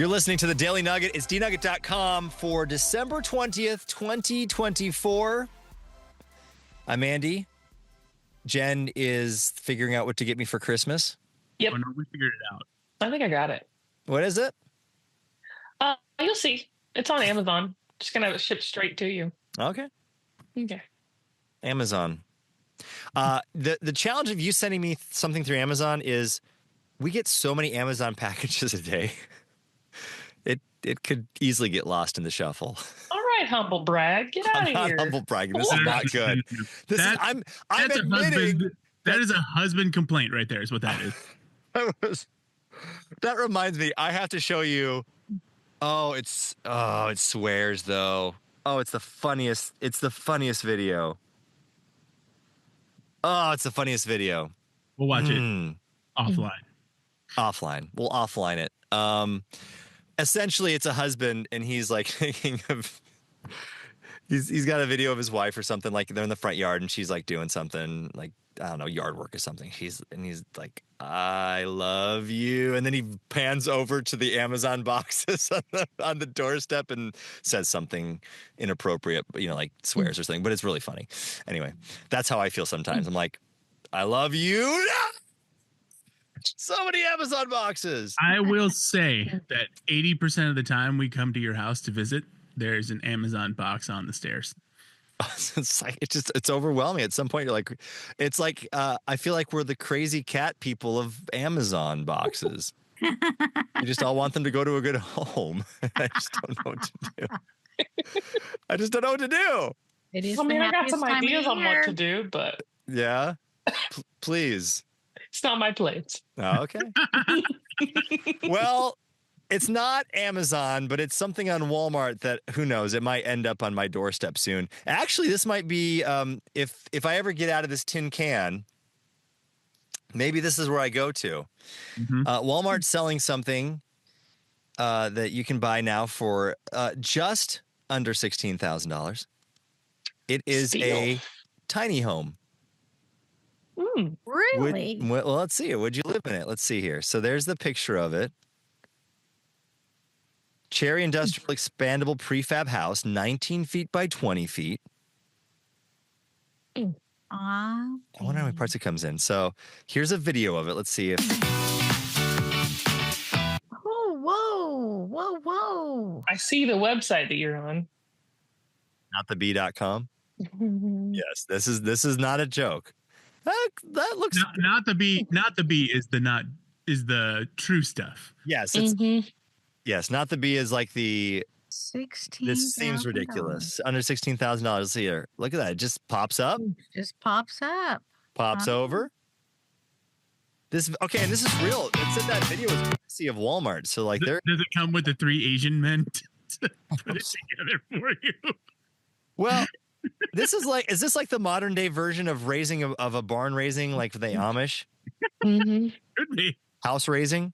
You're listening to the Daily Nugget. It's dnugget.com for December 20th, 2024. I'm Andy. Jen is figuring out what to get me for Christmas. Yep. Oh, no, we figured it out. I think I got it. What is it? You'll see. It's on Amazon. Just going to have it shipped straight to you. Okay. Okay. Amazon. The challenge of you sending me something through Amazon is we get so many Amazon packages a day. It could easily get lost in the shuffle. All right, humble brag. Get out I'm of not here. humble bragging. This is not good. I'm admitting that is a husband complaint right there is what that is. That reminds me, I have to show you. It swears though. Oh, it's the funniest video. Oh, it's the funniest video. We'll watch it offline. Offline. We'll offline it. Essentially, it's a husband, and he's like thinking of. He's got a video of his wife or something, like they're in the front yard, and she's like doing something like, I don't know, yard work or something. He's like, I love you, and then he pans over to the Amazon boxes on the doorstep and says something inappropriate, like swears or something. But it's really funny. Anyway, that's how I feel sometimes. I'm like, I love you. So many Amazon boxes. I will say that 80% of the time we come to your house to visit, there's an Amazon box on the stairs. It's overwhelming. At some point, you're like, it's like I feel like we're the crazy cat people of Amazon boxes. You just all want them to go to a good home. I just don't know what to do. It is. I got some ideas on what to do, but yeah, please. It's not my plate. Oh, okay. Well, it's not Amazon, but it's something on Walmart that, who knows, it might end up on my doorstep soon. Actually, this might be, if I ever get out of this tin can, maybe this is where I go to. Mm-hmm. Walmart's selling something that you can buy now for just under $16,000. It is a tiny home. Really? Well, let's see. Would you live in it? Let's see here. So there's the picture of it. Cherry Industrial Expandable Prefab House, 19 feet by 20 feet. I wonder how many parts it comes in. So here's a video of it. Let's see if. Oh, whoa. I see the website that you're on. Notthebee.com. Yes, this is not a joke. That looks not the B is the true stuff. Yes, yes, Not the B is like the 16. This seems ridiculous. Under $16,000. Let's see here. Look at that. It just pops up. Pops over. And this is real. It said that video was courtesy of Walmart. So like does it come with the 3 Asian men to put it together for you? Well, is this like the modern day version of raising of a barn raising, like the Amish? Could be. House raising?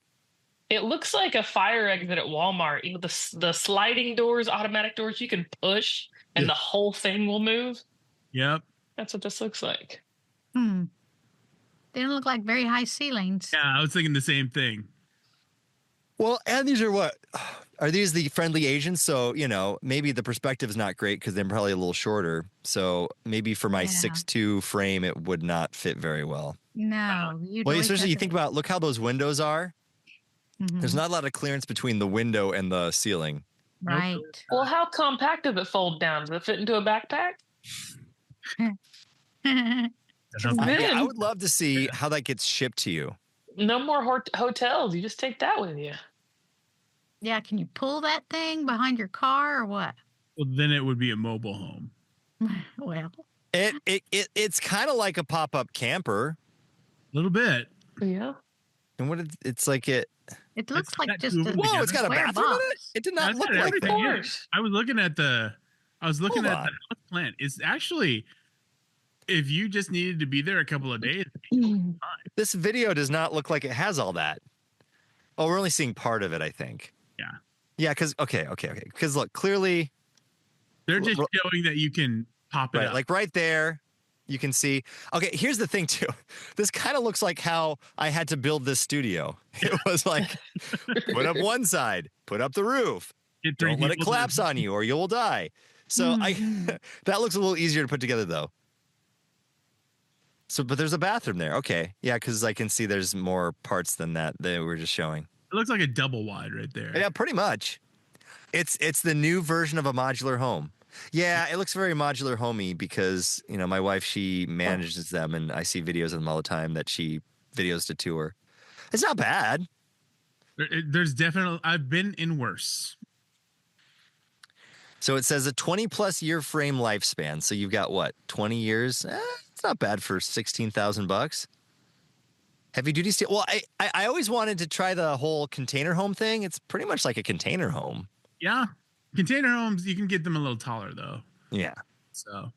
It looks like a fire exit at Walmart. The sliding doors, automatic doors you can push and the whole thing will move. Yep. That's what this looks like. They don't look like very high ceilings. Yeah, I was thinking the same thing. Well, and these are what? Are these the friendly Asians? So, maybe the perspective is not great because they're probably a little shorter. So maybe for my 6'2" frame, it would not fit very well. No. Well, especially you think about, look how those windows are. Mm-hmm. There's not a lot of clearance between the window and the ceiling. Right. Well, how compact does it fold down? Does it fit into a backpack? I would love to see how that gets shipped to you. No more hotels. You just take that with you. Yeah, can you pull that thing behind your car or what? Well, then it would be a mobile home. Well, it's kind of like a pop-up camper. A little bit. Yeah. And it's like it. It looks like just a whoa! It's got a bathroom in it. It did not look like that. I was looking at the house plan. It's actually, if you just needed to be there a couple of days, this video does not look like it has all that. Oh, we're only seeing part of it, I think. Yeah. Yeah, because okay. Because look, clearly they're just showing that you can pop it up. Like right there. You can see. Okay, here's the thing too. This kind of looks like how I had to build this studio. It was like, put up one side, put up the roof. Get 3 Don't let it people to- collapse on you or you will die. So that looks a little easier to put together though. So, but there's a bathroom there. Okay. Yeah, because I can see there's more parts than that they were just showing. It looks like a double wide right there. Yeah, pretty much. It's the new version of a modular home. Yeah, it looks very modular homey because, you know, my wife, she manages them and I see videos of them all the time that she videos to tour. It's not bad. There's definitely, I've been in worse. So it says a 20 plus year frame lifespan. So you've got what, 20 years? It's not bad for $16,000. Heavy duty steel. Well, I always wanted to try the whole container home thing. It's pretty much like a container home. Yeah. Container homes, you can get them a little taller though. Yeah. So.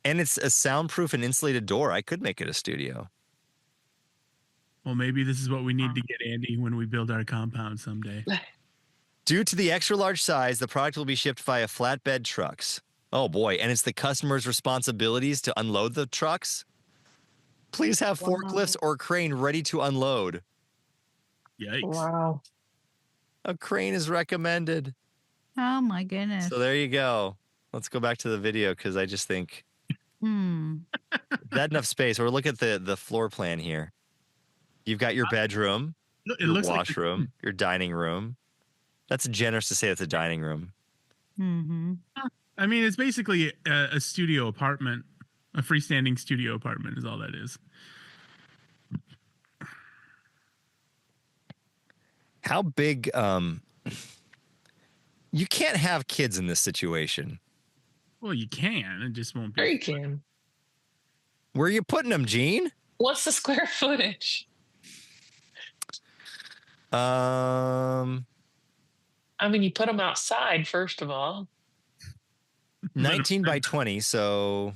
And it's a soundproof and insulated door. I could make it a studio. Well, maybe this is what we need to get Andy when we build our compound someday. Due to the extra large size, the product will be shipped via flatbed trucks. Oh boy. And it's the customer's responsibilities to unload the trucks. Please have forklifts or crane ready to unload. Yikes. Wow. A crane is recommended. Oh my goodness. So there you go. Let's go back to the video because I just think that enough space. Or look at the floor plan here. You've got your bedroom, It your looks washroom, your dining room. That's generous to say it's a dining room. I mean, it's basically a studio apartment. A freestanding studio apartment is all that is. How big? You can't have kids in this situation. Well, you can. It just won't be. Sure you can. Where are you putting them, Gene? What's the square footage? Um, I mean, you put them outside, first of all. 19 by 20. So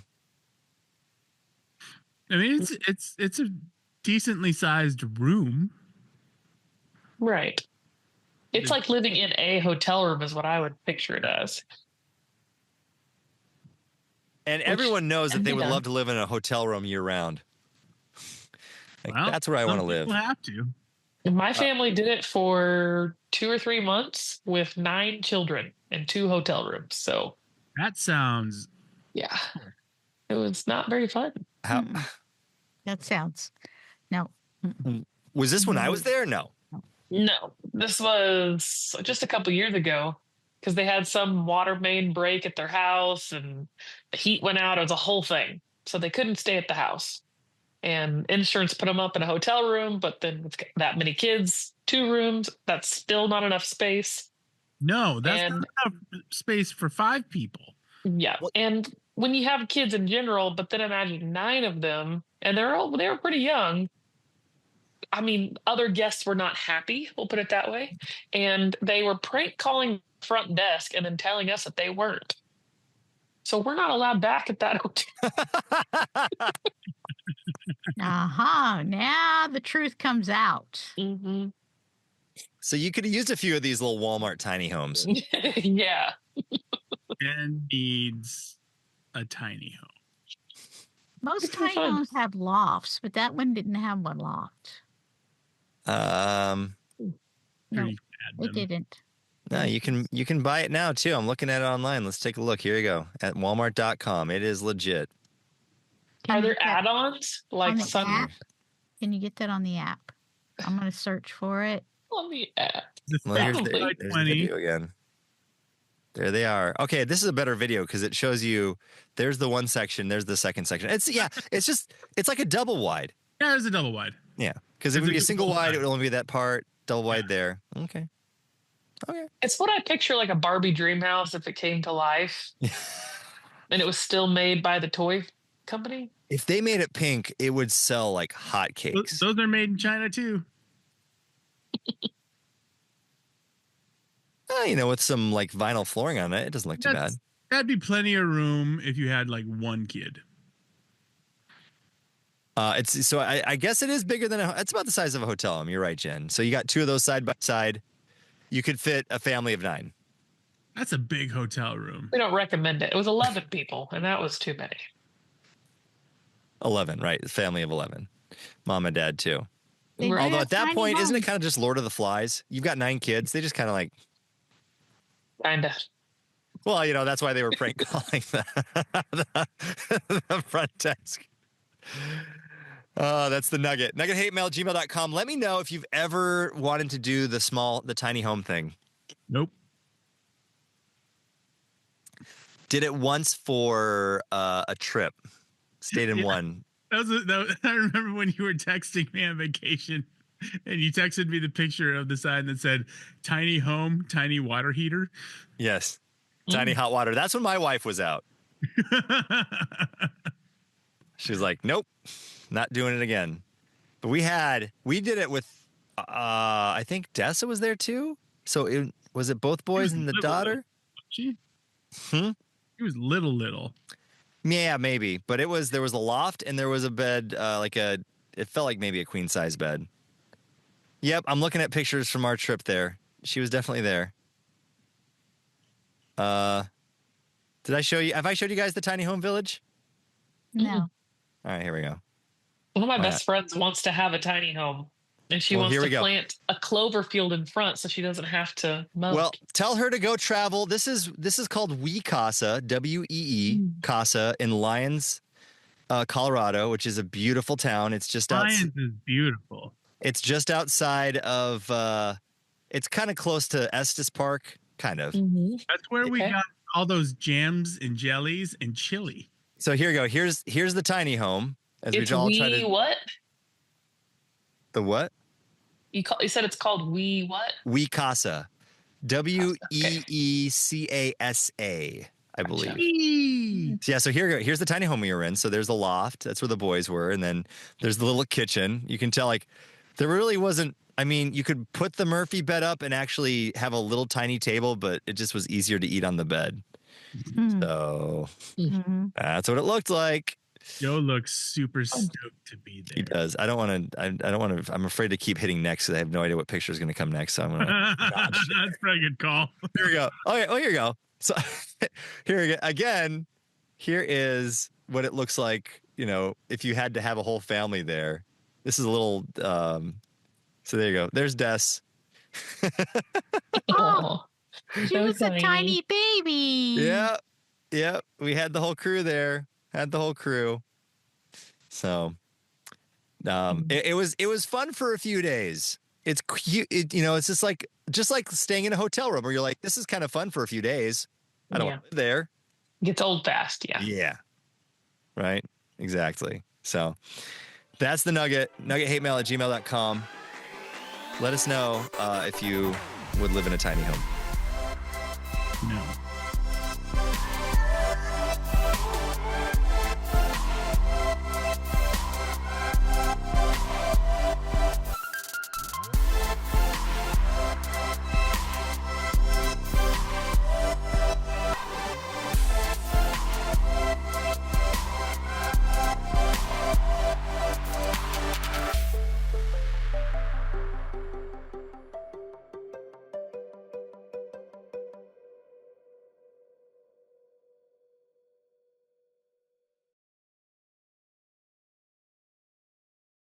I mean, it's a decently sized room. Right. It's like living in a hotel room is what I would picture it as. and everyone knows that they would yeah. love to live in a hotel room year round. Like, Well, that's where I want to some live. people have to. My family did it for 2 or 3 months with 9 children and 2 hotel rooms. So, That sounds. yeah, it was not very fun. How That sounds. No. was this when I was there? No. No, this was just a couple years ago because they had some water main break at their house and the heat went out. It was a whole thing. So they couldn't stay at the house. And insurance put them up in a hotel room, but then with that many kids, 2 rooms, that's still not enough space. No, that's And- not enough space for 5 people. Yeah. And when you have kids in general, but then imagine 9 of them, and they were pretty young. I mean, other guests were not happy, we'll put it that way. And they were prank calling the front desk and then telling us that they weren't. So we're not allowed back at that hotel. Now the truth comes out. Mm-hmm. So you could have used a few of these little Walmart tiny homes. Yeah. And needs a tiny home. Most It's kinda tiny fun. homes have lofts, but that one didn't have one loft. Um, No, Pretty bad, it them. didn't. no, you can buy it now too. I'm looking at it online. Let's take a look. Here you go at Walmart.com. It is legit. Can Are you there get that add-ons on like the some app? Can you get that on the app? I'm going to search for it. on the app? The Well, here's Probably. the, there's the 20. video again. There they are. Okay, this is a better video because it shows you. There's the one section. There's the second section. It's like a double wide. Yeah, there's a double wide. Yeah, because it would be a It's a single double wide. wide. It would only be that part. Double wide there. Okay. It's what I picture like a Barbie dream house if it came to life. And it was still made by the toy company. If they made it pink, it would sell like hotcakes. Those are made in China too. With some like vinyl flooring on it, it doesn't look too bad. That'd be plenty of room if you had like one kid. It's so I guess it is bigger than it's about the size of a hotel room. You're right, Jen. So you got 2 of those side by side. You could fit a family of 9. That's a big hotel room. We don't recommend it. It was 11 people, and that was too many. 11, right? Family of 11. Mom and dad, too. They do Although have at that tiny point, isn't it homes. kind of just Lord of the Flies? You've got 9 kids. They just kind of like, Kinda. well, you know, that's why they were prank calling the front desk. That's the Nugget. NuggetHateMail@gmail.com. Let me know if you've ever wanted to do the tiny home thing. Nope. Did it once for a trip. Stayed in one. I remember when you were texting me on vacation and you texted me the picture of the sign that said tiny home, tiny water heater. Yes. Tiny hot water. That's when my wife was out. She was like, nope, not doing it again. But we did it with, I think Dessa was there too. So was it both boys and the daughter? She? Hmm? It was little. Yeah, maybe. But there was a loft and there was a bed, it felt like maybe a queen size bed. Yep. I'm looking at pictures from our trip there. She was definitely there. Did I show you? Have I showed you guys the tiny home village? No. All right, here we go. One of my Why best friends wants to have a tiny home, and she Well, wants here we to go. plant a clover field in front so she doesn't have to mow. Well, tell her to go travel. This is called Wee Casa, WEE Casa in Lyons, Colorado, which is a beautiful town. It's just Lyons is beautiful. It's just outside of. It's kind of close to Estes Park, kind of. That's where we got all those jams and jellies and chili. So here we go. Here's the tiny home. As it's we all try to. What? The what? You said it's called Wee what? Wee Casa, WEECASA, I believe. Yeah. So here's the tiny home we were in. So there's the loft. That's where the boys were, and then there's the little kitchen. You can tell like there really wasn't. I mean, you could put the Murphy bed up and actually have a little tiny table, but it just was easier to eat on the bed. So that's what it looked like. Joe looks super stoked to be there. He does. I don't want to. I'm afraid to keep hitting next because I have no idea what picture is going to come next. So I'm going to. That's probably a good call. Here we go. Okay. Oh, here we go. So here we go. Again, here is what it looks like. You know, if you had to have a whole family there. This is a little. So there you go. There's Des. Oh, she was a tiny baby. Yeah. Yeah. We had the whole crew there. So it was fun for a few days. It's cute. It's just like staying in a hotel room where you're like, this is kind of fun for a few days. I don't want to live there. Gets old fast. Yeah. Yeah. Right. Exactly. So that's the Nugget. NuggetHateMail@gmail.com. Let us know if you would live in a tiny home. No.